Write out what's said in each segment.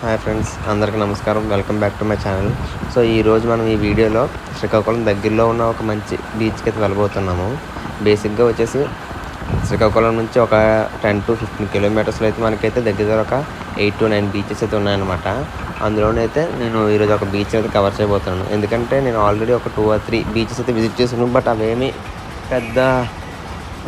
Hi friends, అందరికీ నమస్కారం. Welcome back to my channel. So ఈరోజు మనం ఈ వీడియోలో శ్రీకాకుళం దగ్గరలో ఉన్న ఒక మంచి బీచ్కి అయితే వెళ్ళబోతున్నాము. బేసిక్గా వచ్చేసి శ్రీకాకుళం నుంచి ఒక 10 to 15 కిలోమీటర్స్లో అయితే మనకైతే దగ్గర ఒక 8 to 9 బీచెస్ అయితే ఉన్నాయన్నమాట. అందులోనైతే నేను ఈరోజు ఒక బీచ్ అయితే కవర్ చేయబోతున్నాను. ఎందుకంటే నేను ఆల్రెడీ ఒక 2 or 3 బీచెస్ అయితే విజిట్ చేశాను. బట్ అవేమీ పెద్ద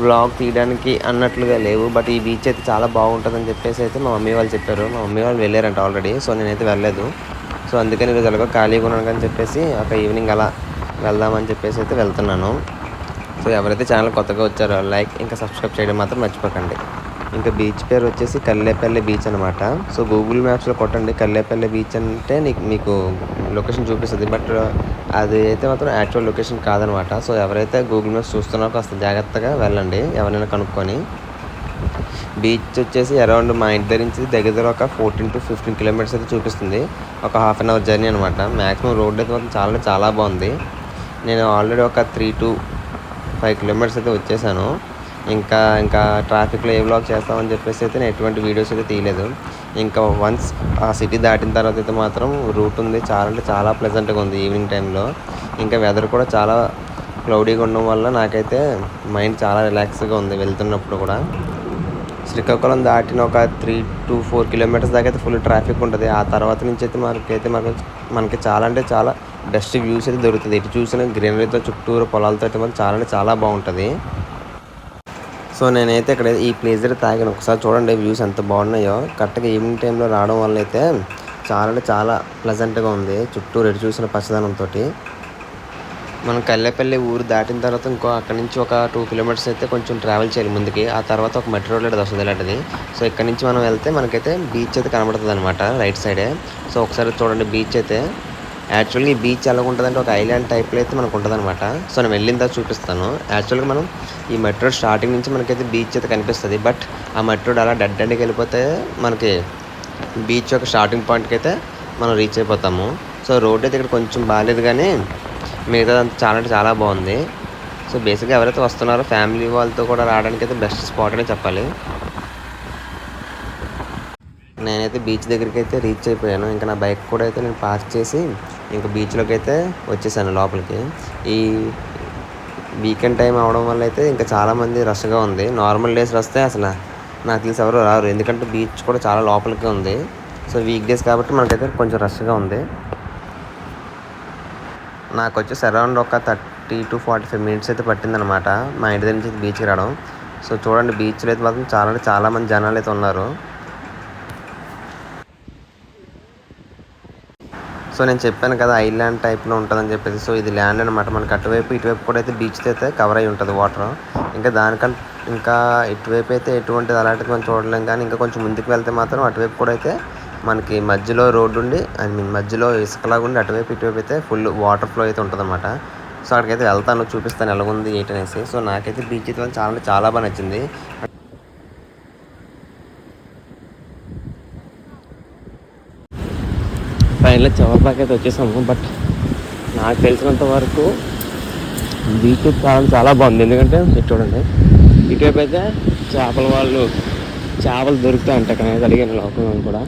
వ్లాగ్ తీయడానికి అన్నట్లుగా లేవు. బట్ ఈ బీచ్ అయితే చాలా బాగుంటుందని చెప్పేసి అయితే మా మమ్మీ వాళ్ళు చెప్పారు. మా మమ్మీ వాళ్ళు వెళ్ళారంట ఆల్రెడీ. సో నేనైతే వెళ్ళలేదు. సో అందుకని ఈరోజు ఎలాగో ఖాళీగా ఉన్నాను అని చెప్పేసి ఒక ఈవినింగ్ అలా వెళ్దామని చెప్పేసి అయితే వెళ్తున్నాను. సో ఎవరైతే ఛానల్ కొత్తగా వచ్చారో లైక్ ఇంకా సబ్స్క్రైబ్ చేయడం మాత్రం మర్చిపోకండి. ఇంకా బీచ్ పేరు వచ్చేసి కల్లేపల్లి బీచ్ అనమాట. సో గూగుల్ మ్యాప్స్లో కొట్టండి కల్లేపల్లి బీచ్ అంటే మీకు లొకేషన్ చూపిస్తుంది. బట్ అది అయితే మాత్రం యాక్చువల్ లొకేషన్ కాదనమాట. సో ఎవరైతే గూగుల్ మ్యాప్స్ చూస్తున్నారో కాస్త జాగ్రత్తగా వెళ్ళండి, ఎవరైనా కనుక్కొని. బీచ్ వచ్చేసి అరౌండ్ మా ఇంటి దగ్గర నుంచి దగ్గర ఒక 14 to 15 కిలోమీటర్స్ అయితే చూపిస్తుంది. ఒక ½ an hour జర్నీ అనమాట. మ్యాక్సిమం రోడ్ అయితే మాత్రం చాలా బాగుంది. నేను ఆల్రెడీ ఒక 3 to 5 కిలోమీటర్స్ అయితే వచ్చేసాను. ఇంకా ట్రాఫిక్లో ఏ వ్లాగ్ చేస్తామని చెప్పేసి అయితే నేను ఎటువంటి వీడియోస్ అయితే తీయలేదు. ఇంకా వన్స్ ఆ సిటీ దాటిన తర్వాత అయితే మాత్రం రూట్ ఉంది, చాలా ప్లెజెంట్గా ఉంది ఈవినింగ్ టైంలో. ఇంకా వెదర్ కూడా చాలా క్లౌడీగా ఉండడం వల్ల నాకైతే మైండ్ చాలా రిలాక్స్గా ఉంది వెళ్తున్నప్పుడు కూడా. శ్రీకాకుళం దాటిన ఒక 3 to 4 కిలోమీటర్స్ దాకా అయితే ఫుల్ ట్రాఫిక్ ఉంటుంది. ఆ తర్వాత నుంచి అయితే మనకి చాలా బెస్ట్ వ్యూస్ అయితే దొరుకుతుంది. ఇటు చూసిన గ్రీనరీతో చుట్టూరు పొలాలతో అయితే మాత్రం చాలా బాగుంటుంది. సో నేనైతే ఇక్కడ ఈ ప్లేస్ దగ్గర తాగాను. ఒకసారి చూడండి వ్యూస్ ఎంత బాగున్నాయో. కరెక్ట్గా ఈవినింగ్ టైంలో రావడం వల్ల అయితే చాలా ప్లెజెంట్గా ఉంది. చుట్టూరు ఎటు చూసిన పచ్చదనంతో. మనం కల్లేపల్లి ఊరు దాటిన తర్వాత అక్కడి నుంచి ఒక 2 కిలోమీటర్స్ అయితే కొంచెం ట్రావెల్ చేయాలి ముందుకి. ఆ తర్వాత ఒక మెట్రో రోడ్ అయితే వస్తుంది ఇలాంటిది. సో ఇక్కడ నుంచి మనం వెళ్తే మనకైతే బీచ్ అయితే కనబడుతుంది అనమాట, రైట్ సైడే. సో ఒకసారి చూడండి బీచ్ అయితే. యాక్చువల్గా ఈ బీచ్ ఎలా ఉంటుందంటే ఒక ఐలాండ్ టైప్లో అయితే మనకు ఉంటుంది అనమాట. సో నేను వెళ్ళిన తర్వాత చూపిస్తాను. యాక్చువల్గా మనం ఈ మెట్రో స్టార్టింగ్ నుంచి మనకైతే బీచ్ అయితే కనిపిస్తుంది. బట్ ఆ మెట్రో అలా డెడ్ ఎండ్కి వెళ్ళిపోతే మనకి బీచ్ యొక్క స్టార్టింగ్ పాయింట్కి అయితే మనం రీచ్ అయిపోతాము. సో రోడ్ అయితే ఇక్కడ కొంచెం బాగాలేదు, కానీ మిగతా చాలా బాగుంది. సో బేసిక్గా ఎవరైతే వస్తున్నారో ఫ్యామిలీ వాళ్ళతో కూడా రావడానికి అయితే బెస్ట్ స్పాట్ అనే చెప్పాలి. నేనైతే బీచ్ దగ్గరికి అయితే రీచ్ అయిపోయాను. ఇంకా నా బైక్ కూడా అయితే నేను పార్క్ చేసి ఇంకా బీచ్లోకి అయితే వచ్చేసాను లోపలికి. ఈ వీకెండ్ టైం అవడం వల్ల అయితే ఇంకా చాలామంది రష్గా ఉంది. నార్మల్ డేస్ వస్తే అసలు నాకు తెలిసి ఎవరు రారు, ఎందుకంటే బీచ్ కూడా చాలా లోపలికి ఉంది. సో వీక్ డేస్ కాబట్టి మనకైతే కొంచెం రష్గా ఉంది. నాకు వచ్చేసి అరౌండ్ ఒక 30 to 45 మినిట్స్ అయితే పట్టిందనమాట మా ఇంటి దగ్గర నుంచి బీచ్కి రావడం. సో చూడండి బీచ్లో అయితే మాత్రం చాలామంది జనాలు అయితే ఉన్నారు. సో నేను చెప్పాను కదా ఐలాండ్ టైప్లో ఉంటుందని చెప్పేసి. సో ఇది ల్యాండ్ అనమాట. మనకి అటువైపు ఇటువైపు కూడా అయితే బీచ్ అయితే కవర్ అయి ఉంటుంది వాటర్. ఇంకా ఇటువైపు అయితే ఎటువంటిది అలాంటిది మనం చూడలేం. కానీ ఇంకా కొంచెం ముందుకు వెళ్తే మాత్రం అటువైపు కూడా అయితే మనకి మధ్యలో రోడ్డు ఉండి మధ్యలో ఇసుకలాగా ఉండి అటువైపు ఇటువైపు అయితే ఫుల్ వాటర్ ఫ్లో అయితే ఉంటుంది అనమాట. సో అక్కడికైతే వెళ్తాను, చూపిస్తాను ఎలాగుంది ఏంటనేసి. సో నాకైతే బీచ్ అయితే చాలా బాగా నచ్చింది. ఫైనల్ చివరిదాకా అయితే వచ్చేసాము. బట్ నాకు తెలిసినంత వరకు బీచ్ చాలా బాగుంది. ఎందుకంటే చూడండి ఇటువైపు అయితే చేపలు దొరుకుతాయంట. కానీ అడిగాను లోపల కూడా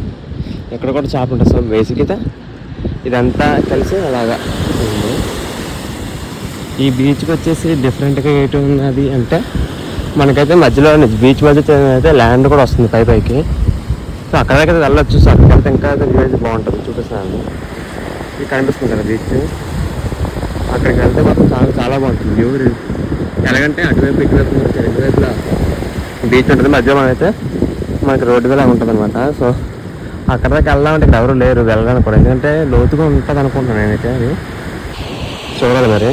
ఎక్కడ కూడా చేపలు ఉంటాయి. సో బేసిక్ అయితే ఇదంతా కలిసి అలాగా ఉంది. ఈ బీచ్కి వచ్చేసి డిఫరెంట్గా ఏంటి ఉన్నది అంటే మనకైతే మధ్యలో బీచ్ మధ్య అయితే ల్యాండ్ కూడా వస్తుంది పైకి. సో అక్కడికైతే వెళ్ళొచ్చు. సో అక్కడికి వెళ్తే ఇంకా వ్యూ అయితే బాగుంటుంది, చూపిస్తున్నాను. ఇది కనిపిస్తుంది కదా బీచ్. అక్కడికి వెళ్తే మాత్రం చాలా బాగుంటుంది వ్యూ. ఎలాగంటే అటువైపు ఇటువైపు రెండు వైపులా బీచ్ ఉంటుంది, మధ్యలో అయితే మనకి రోడ్డు వేలా ఉంటుంది అనమాట. సో అక్కడ దాకా వెళ్దామంటే ఇక్కడ ఎవరు లేరు వెళ్ళడానికి కూడా, ఎందుకంటే లోతుగా ఉంటుంది అనుకుంటున్నాను నేనైతే. అది చూడాలి మరి.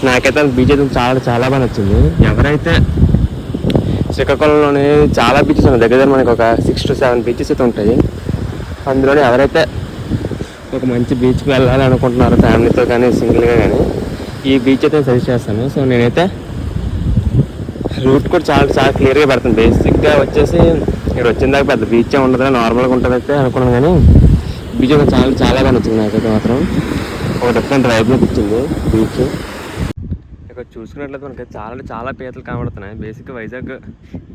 నాకైతే బీచ్ అయితే చాలా బాగా నచ్చింది. ఎవరైతే శ్రీకాకుళంలోనే చాలా బీచెస్ ఉన్నాయి, దగ్గర మనకి ఒక 6 to 7 బీచెస్ అయితే ఉంటాయి. అందులోనే ఎవరైతే ఒక మంచి బీచ్కి వెళ్ళాలి అనుకుంటున్నారో ఫ్యామిలీతో కానీ సింగిల్గా కానీ ఈ బీచ్ అయితే సజెస్ట్ చేస్తాను. సో నేనైతే రూట్ కూడా చాలా క్లియర్గా పెడతాను. బేసిక్గా వచ్చేసి ఇక్కడ వచ్చిన దాకా పెద్ద బీచ్ ఉండదు, నార్మల్గా ఉంటుంది అయితే అనుకున్నాను. కానీ బీచ్ చాలా బాగా నచ్చింది నాకైతే మాత్రం. ఒక డిఫరెంట్ వైబ్లోకి వచ్చింది బీచ్. ఇక్కడ చూసుకున్నట్లయితే మనకి చాలా అంటే చాలా పీతలు కనబడుతున్నాయి. బేసిక్గా వైజాగ్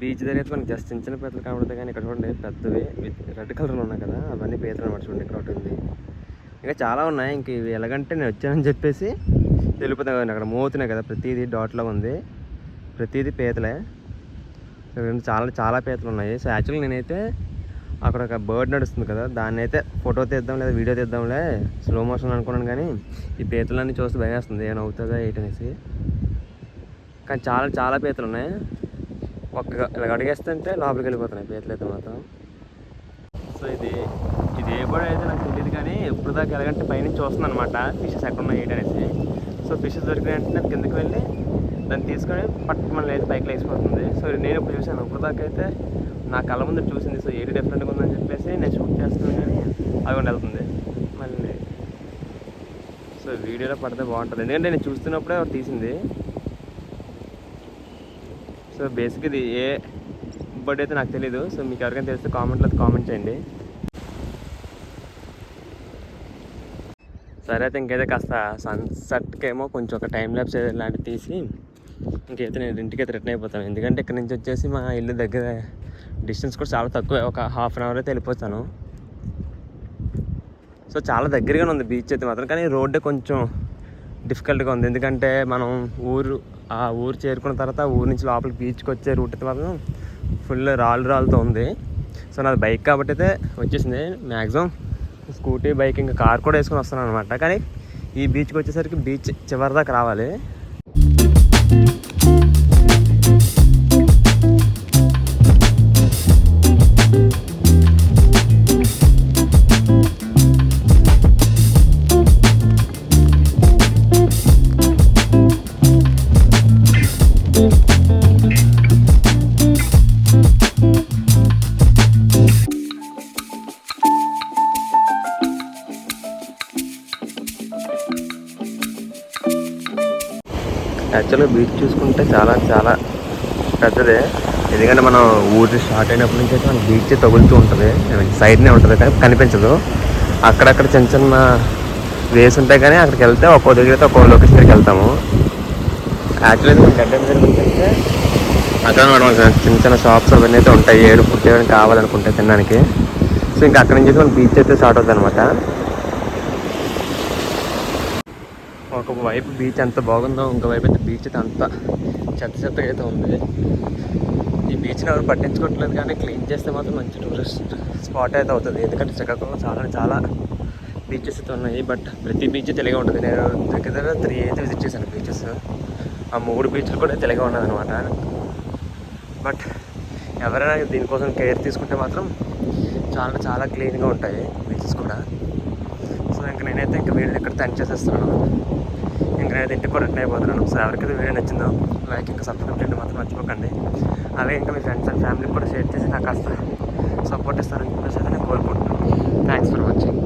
బీచ్ దగ్గర అయితే మనకి జస్ట్ చిన్న చిన్న పీతలు కనబడతాయి, కానీ ఇక్కడ చూడండి పెద్దవి విత్ రెడ్ కలర్లో ఉన్నాయి కదా, అవన్నీ పీతలు అనమాట. చూడండి ఇక్కడ ఒకటి ఉంది, ఇంకా చాలా ఉన్నాయి. ఇంక ఇవి ఎలాగంటే నేను వచ్చానని చెప్పేసి వెళ్ళిపోతాను కదండి. అక్కడ మోతున్నాయి కదా, ప్రతిదీ డాట్లో ఉంది, ప్రతిదీ పీతలే. చాలా చాలా పీతలు ఉన్నాయి. సో యాక్చువల్గా నేనైతే అక్కడ ఒక బర్డ్ నడుస్తుంది కదా, దాన్ని అయితే ఫోటో తీద్దాం లేదా వీడియో తీద్దాంలే స్లో మోషన్ అనుకున్నాను, కానీ ఈ పీతలన్నీ చూస్తే భయం వేస్తుంది ఏమైనా అవుతుందా ఏంటనేసి. కానీ చాలా చాలా పీతలు ఉన్నాయి. ఇలా అడిగేస్తుంటే లోపలికి వెళ్ళిపోతున్నాయి పీతలు అయితే మాత్రం. సో ఇది ఏ బర్డ్ అయితే నాకు తెలియదు, కానీ ఇప్పుడు దాకా ఎలాగంటే పైనుంచి చూస్తుంది అనమాట ఫిషెస్ ఎక్కడ ఉన్నాయి ఏంటనేసి. సో ఫిషెస్ దొరికిన వెంటనే కిందకి వెళ్ళి దాన్ని తీసుకొని మళ్ళీ అయితే పైకి లేచిపోతుంది. సో నేను ఇప్పుడు చూసాను, ఇప్పుడు దాకా అయితే నా కళ్ళ ముందు చూసింది. సో ఏది డిఫరెంట్గా ఉందని చెప్పేసి నేను షూట్ చేస్తున్నాను, కానీ అది కూడా వెళ్తుంది మళ్ళీ. సో వీడియోలో పడితే బాగుంటుంది, ఎందుకంటే నేను చూస్తున్నప్పుడే తీసింది. సో బేసిక్ ఇది ఏ బర్డ్ అయితే నాకు తెలీదు. సో మీకు ఎవరికైనా తెలిస్తే కామెంట్లో కామెంట్ చేయండి. సరే అయితే ఇంకైతే కాస్త సన్సెట్కి ఏమో కొంచెం ఒక టైం ల్యాప్స్ లాంటివి తీసి ఇంకైతే నేను ఇంటికైతే రిటర్న్ అయిపోతాను. ఎందుకంటే ఇక్కడ నుంచి వచ్చేసి మా ఇల్లు దగ్గర డిస్టెన్స్ కూడా చాలా తక్కువ, ఒక హాఫ్ అన్ అవర్ అయితే వెళ్ళిపోతాను. సో చాలా దగ్గరగానే ఉంది బీచ్ అయితే మాత్రం, కానీ రోడ్డే కొంచెం డిఫికల్ట్గా ఉంది. ఎందుకంటే మనం ఆ ఊరు చేరుకున్న తర్వాత ఊరు నుంచి లోపలికి బీచ్కి వచ్చే రూట్ అయితే మాత్రం ఫుల్ రాళ్ళతో ఉంది. సో నాది బైక్ కాబట్టి అయితే వచ్చేసింది. మ్యాక్సిమం స్కూటీ, బైక్, ఇంకా కార్ కూడా వేసుకొని వస్తున్నాను అనమాట. కానీ ఈ బీచ్కి వచ్చేసరికి బీచ్ చివరి దాకా రావాలి. యాక్చువల్గా బీచ్ చూసుకుంటే చాలా చాలా పెద్దదే, ఎందుకంటే మనం ఊరి స్టార్ట్ అయినప్పటి నుంచి అయితే మనకి బీచ్ తగులుతూ ఉంటుంది, సైడ్నే ఉంటుంది కానీ కనిపించదు. అక్కడక్కడ చిన్న చిన్న వేస్ ఉంటాయి, కానీ అక్కడికి వెళ్తే ఒక్కో దగ్గర అయితే ఒక్కో లొకేషన్ దగ్గరికి వెళ్తాము. యాక్చువల్లీ మనం గడ్డ దగ్గరికి వెళ్తే అక్కడ మనం చిన్న చిన్న షాప్స్ అవన్నీ అయితే ఉంటాయి, ఏడు ఫుడ్ ఏమైనా కావాలనుకుంటే తినడానికి. సో ఇంకా అక్కడి నుంచి మన బీచ్ అయితే స్టార్ట్ అవుతుంది అనమాట. ఒకవైపు బీచ్ ఎంత బాగుందో, ఇంకోవైపు అయితే బీచ్ అయితే అంత చెత్తగా అయితే ఉంది. ఈ బీచ్ని ఎవరు పట్టించుకోవట్లేదు, కానీ క్లీన్ చేస్తే మాత్రం మంచి టూరిస్ట్ స్పాట్ అయితే అవుతుంది. ఎందుకంటే శ్రీకాకుళంలో చాలా చాలా బీచెస్ అయితే ఉన్నాయి, బట్ ప్రతి బీచ్ తెలుగే ఉంటుంది. నేను దగ్గర 3 అయితే విజిట్ చేశాను బీచెస్. ఆ 3 బీచ్లు కూడా తెలుగే ఉన్నది అనమాట. బట్ ఎవరైనా దీనికోసం కేర్ తీసుకుంటే మాత్రం చాలా చాలా క్లీన్గా ఉంటాయి బీచెస్ కూడా. సో ఇంకా నేనైతే ఇంకా వీడియో ఇక్కడ టెన్ చేసేస్తున్నాను. ఇంకా నేనైతే ఇంటికి కూడా రిటర్న్ అయిపోతున్నాను. సో ఎవరికైతే వీడియో నచ్చిందో లైక్ ఇంకా సబ్స్క్రైబ్ చేయడం మాత్రం మర్చిపోకండి. అలాగే ఇంకా మీ ఫ్రెండ్స్ అండ్ ఫ్యామిలీకి కూడా షేర్ చేసి నాకు కాస్త సపోర్ట్ ఇస్తారని చెప్పేసి అయితే నేను కోరుకుంటున్నాను. Thanks for watching.